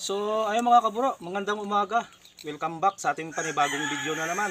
So ayun mga kaburo, magandang umaga. Welcome back sa ating panibagong video na naman.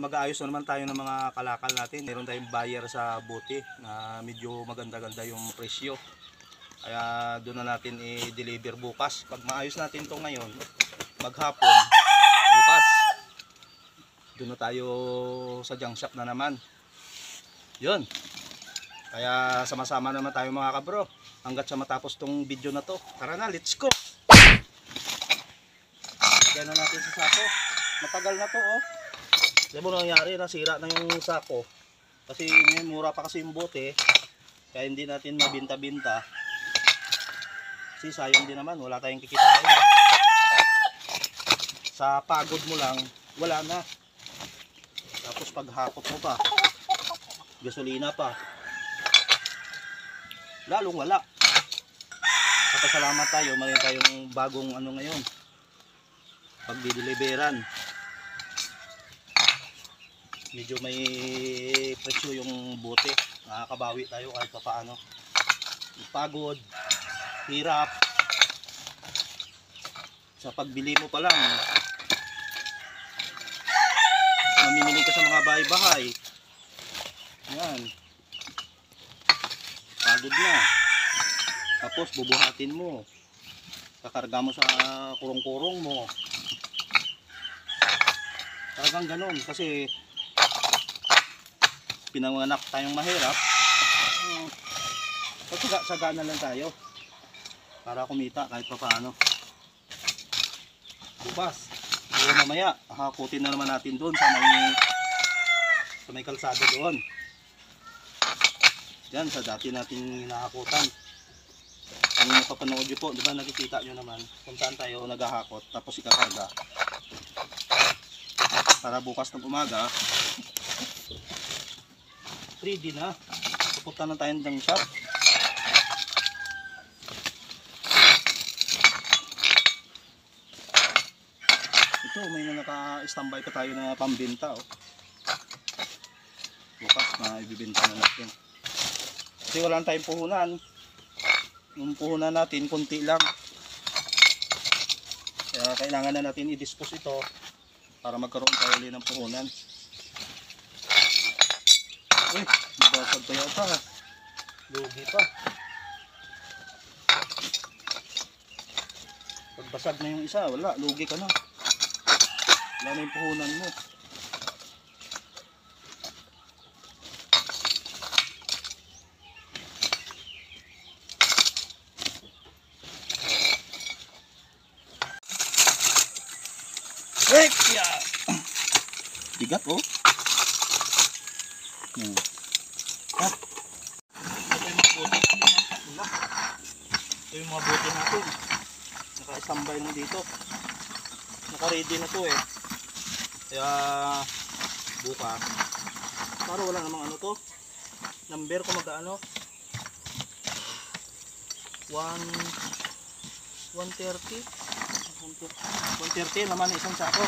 Mag-aayos na naman tayo ng mga kalakal natin. Meron tayong buyer sa bote na medyo maganda-ganda yung presyo. Kaya doon na natin i-deliver bukas. Pag maayos natin to ngayon, maghapon, bukas, doon na tayo sa junk shop na naman. Yun. Kaya sama-sama naman tayo mga kabro. Hanggat sa matapos tong video na to. Tara na, let's go! Lagyan na natin sa sako. Matagal na to, oh. Alam mo nangyari, nasira na yung sako. Kasi mura pa kasi yung bote. Kaya hindi natin mabinta-binta. Kasi sayang din naman, wala tayong kikitain. Sa pagod mo lang, wala na. Tapos paghakot mo pa, gasolina pa, lalong wala. Pasalamat tayo, mayroon tayong bagong ano ngayon, pagdideliveran. Medyo may presyo yung bote, nakakabawi tayo kahit pa paano. Pagod, hirap sa pagbili mo pa lang, mamimili ka sa mga bahay-bahay, yan, pagod na. Tapos bubuhatin mo, kakarga mo sa kurong-kurong mo. Talagang ganun kasi pinanganak tayong mahirap. Saga na lang tayo para kumita kahit pa paano. Bukas o mamaya hakutin na naman natin doon sa may kalsada doon. Diyan sa dati nating hinahakutan. Ang napapanood nyo po, di ba nakikita nyo naman kung saan tayo naghahakot tapos ikakarga para bukas ng umaga ready na, pupunta na tayong junk shop. Ito may naka-standby pa tayo na pambinta, oh. Bukas na ibibenta na natin kasi wala tayong puhunan. Yung puhunan natin, konti lang. Kaya kailangan na natin i-dispose ito para magkaroon tayo ulit ng puhunan. Uy, nabasag pa yata. Lugi pa. Pagbasag na yung isa, wala, lugi ka na. Wala na yung puhunan mo. Ekya! Bigat, oh. Ha? Ito yung mga bote natin. Naka-standby lang dito. Naka-ready na to, eh. Kaya bukas para wala namang ano to. Number kung magkaano. 130 naman isang sako.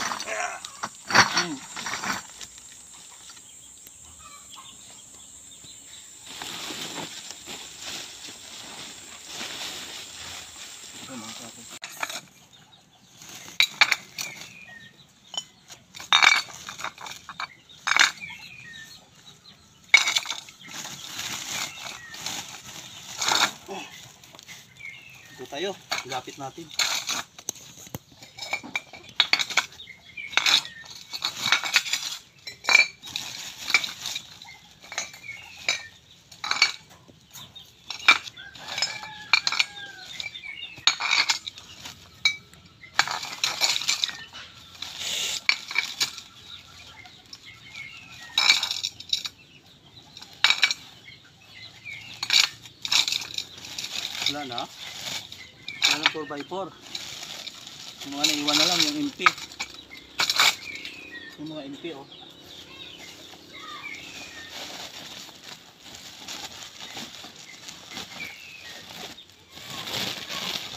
Ito tayo, ilapit natin. Wala na. Wala ng 4x4. Yung mga naiwan na lang yung MP. Yung mga MP, oh.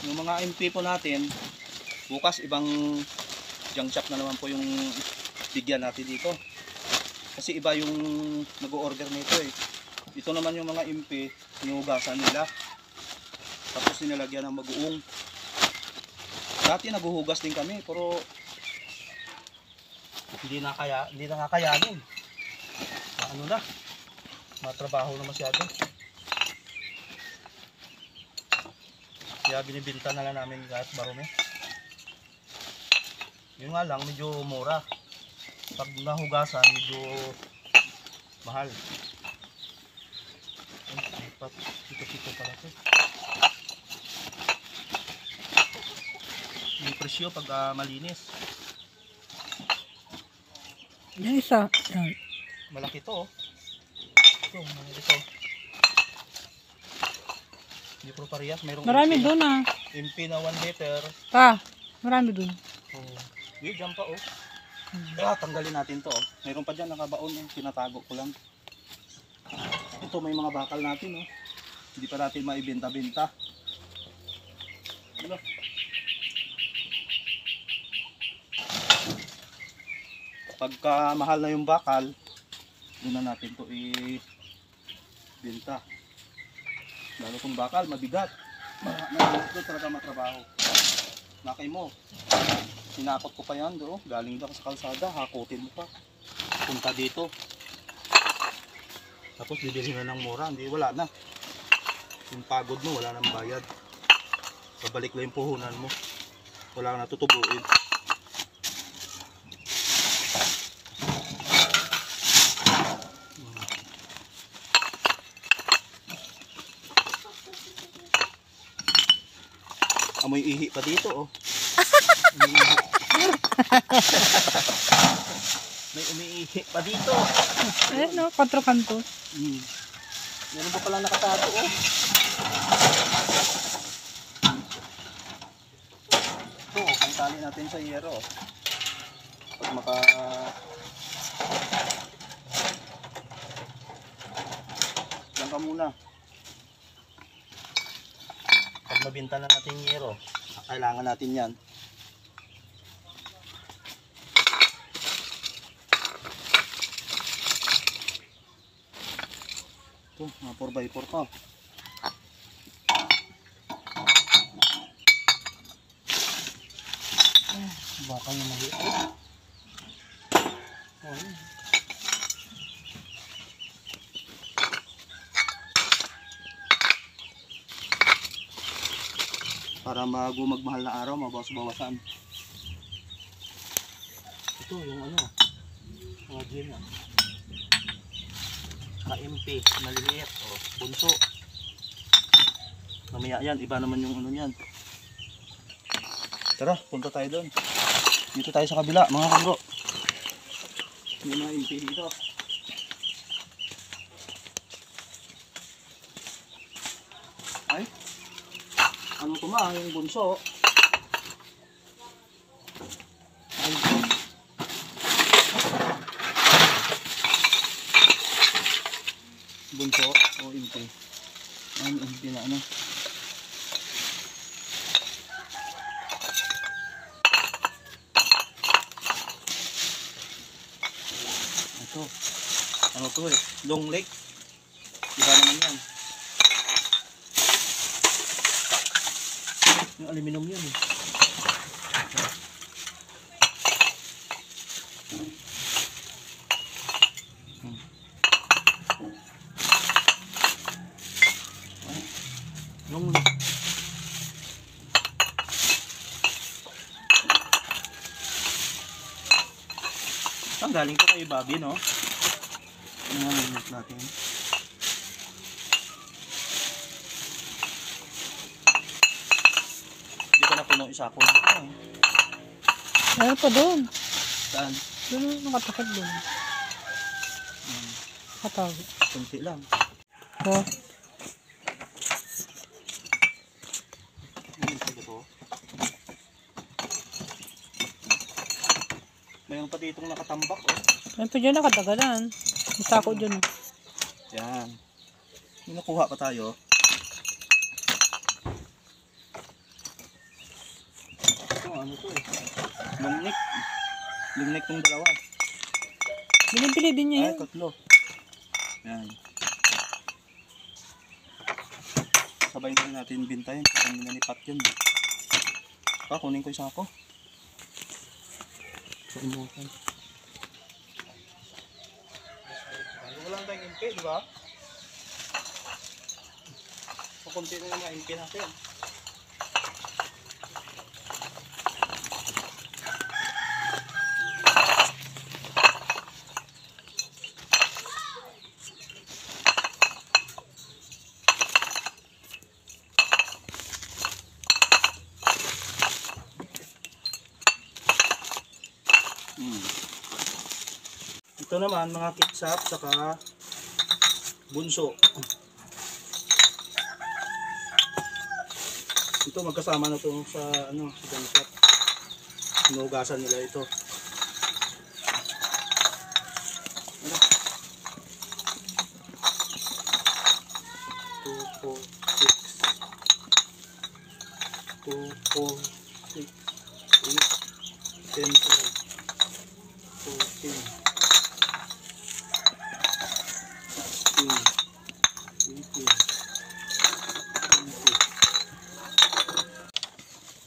Yung mga MP po natin, bukas ibang junk shop na naman po yung bigyan natin dito. Kasi iba yung nag-o-order nito, eh. Ito naman yung mga MP, hinugasan nila. Tapos nilalagyan ng bagoong. Dati naguhugas din kami pero hindi na kakayanin. Ano na? Matrabaho na masyado. Kaya binibinta na lang namin kahit marumi. Yun nga lang, medyo mura. Pag nahugasan, medyo mahal. Sito-sito pala ito. Yung presyo pag malinis. Yan isa. Yan. Malaki to. Ito, malaki to. Hindi pro parehas. Mayroong Marami MP doon ah. MP na 1 liter. Pa, marami doon. Oh. Yun, dyan pa oh. Tanggalin natin to oh. Mayroon pa dyan nakabaon oh. Tinatago ko lang. Ito may mga bakal natin oh. Hindi pa natin maibenta-benta. Ano? Pagka mahal na yung bakal, doon na natin to i-benta. Lalo kung bakal, mabigat. Ito talaga matrabaho. Nakay mo. Sinakot ko pa yan doon. Galing daw sa kalsada, hakutin mo pa. Punta dito. Tapos bibili na ng mura, hindi wala na. Yung pagod mo, wala nang bayad. Babalik lang yung puhunan mo. Wala na tutubuin. Amoy ihi pa dito oh. May umiihi pa dito. Eh no, 4 kantos. Meron pa pala nakatago oh. Ito, ang tali natin sa yero. Pag maka... Diyan ka muna. Pag mabinta na natin yung yero, kailangan natin yan. Ito, mga 4x4 pa. Bakal na maliit. Para magmahal na araw, mabawas-bawasan. Ito yung ano, mga gym na. KMP, maliliit, o bunso. Mamaya yan, iba naman yung ano yan. Tara, punta tayo doon. Dito tayo sa kabila, mga kanggo. May mga MP dito. Ay, ano ito ma, yung bunso. Ay, bunso o MP. Ano MP na ano. Ito. Ano to eh? Long leg. Iba naman yan. Yung aluminum yan eh. Long leg. Ang galing ko kay Bobby, no? Ano nga nilip natin? Hindi ko na puno isa ko. Meron pa doon. Saan? Doon nakatakot doon. Katawag. Kunti lang. Oh. Mayroon pa ditong nakatambak, oh. Meron pa dyan nakatagalan. May sako dyan. Yan. May nakuha pa tayo. Ito, ano to eh? Lungnik. Lungnik tong dalawa. Binibili din niya Ay, yun. tatlo. Yan. sabay na rin natin bintayin. Kung nanipat yun. Kunin ko yung sako. Sumukan. Wala tayong impi, di ba? Kunti na yung mga impi natin. Ito naman mga kitsap saka bunso. Ito magkasama na to sa sa gunshot. Hinugasan nila ito. Ano? 2, 4, 6 2, 4, 6 8 10, 12 14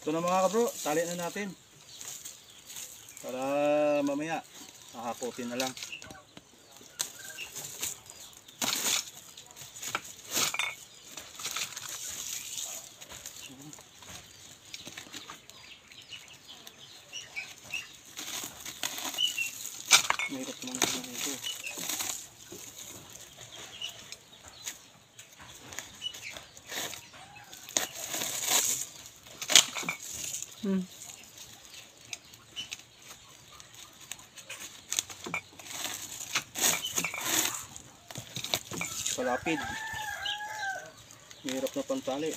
Ito na mga kabro, tali na natin para mamaya kakakutin na lang. Mahirap naman ito. Palapid. Mahirap na pantali.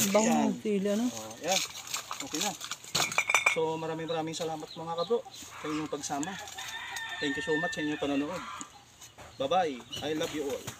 Bang sila, no? Yan. Okay na. So maraming salamat mga kabro sa inyong pagsama. Thank you so much sa inyong panonood. Bye bye. I love you all.